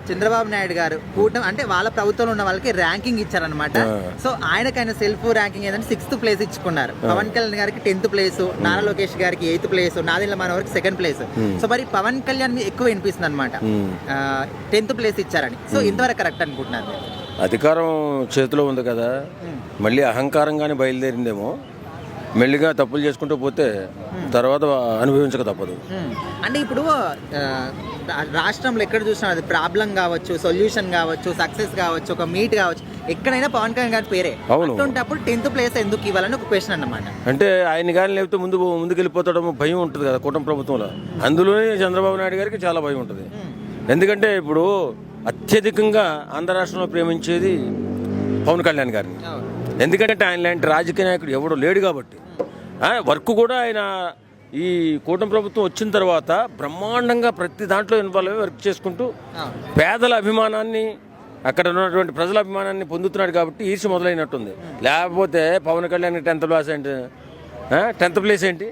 చంద్రబాబు నాయుడు గారు కూటమి అంటే వాళ్ళ ప్రభుత్వంలో ఉన్న వాళ్ళకి ర్యాంకింగ్ ఇచ్చారనమాట. సో ఆయనకైనా సెల్ఫ్ ర్యాంకింగ్ ఏంటంటే 6th ప్లేస్ ఇచ్చుకున్నారు. పవన్ కళ్యాణ్ గారికి 10th ప్లేస్, నారా లోకేష్ గారికి 8th ప్లేస్, నాదెండ్ల మనోహర్కి 2nd ప్లేస్. సో మరి పవన్ కళ్యాణ్ ఎక్కువ వినిపిస్తుంది అనమాట 10th ప్లేస్ ఇచ్చారని. సో ఇంతవరకు కరెక్ట్ అనుకుంటున్నారు? అధికారం చేతిలో ఉంది కదా, మళ్ళీ అహంకారంగానే బయలుదేరిందేమో. మెల్లిగా తప్పులు చేసుకుంటూ పోతే తర్వాత అనుభవించక తప్పదు. అంటే ఇప్పుడు రాష్ట్రంలో ఎక్కడ చూసినా అది ప్రాబ్లం కావచ్చు, సొల్యూషన్ కావచ్చు, సక్సెస్ కావచ్చు, ఒక మీట్ కావచ్చు, ఎక్కడైనా పవన్ కళ్యాణ్ గారి పేరే. అప్పుడు 10th ప్లేస్ ఎందుకు ఇవ్వాలని ఒక క్వశ్చన్ అన్నమాట. అంటే ఆయన కానీ లేకపోతే ముందుకు వెళ్ళిపోతాడో భయం ఉంటుంది కదా కూటమి ప్రభుత్వంలో. అందులోనే చంద్రబాబు నాయుడు గారికి చాలా భయం ఉంటుంది. ఎందుకంటే ఇప్పుడు అత్యధికంగా ఆంధ్ర రాష్ట్రంలో ప్రేమించేది పవన్ కళ్యాణ్ గారిని. ఎందుకంటే ఆయన లాంటి రాజకీయ నాయకుడు ఎవడో లేడు కాబట్టి. వర్క్ కూడా ఆయన ఈ కూటమి ప్రభుత్వం వచ్చిన తర్వాత బ్రహ్మాండంగా ప్రతి దాంట్లో ఇన్వాల్వ్ అయ్యి వర్క్ చేసుకుంటూ పేదల అభిమానాన్ని, అక్కడ ఉన్నటువంటి ప్రజల అభిమానాన్ని పొందుతున్నాడు కాబట్టి ఈర్ష్య మొదలైనట్టుంది. లేకపోతే పవన్ కళ్యాణ్ 10th ప్లేస్ ఏంటి?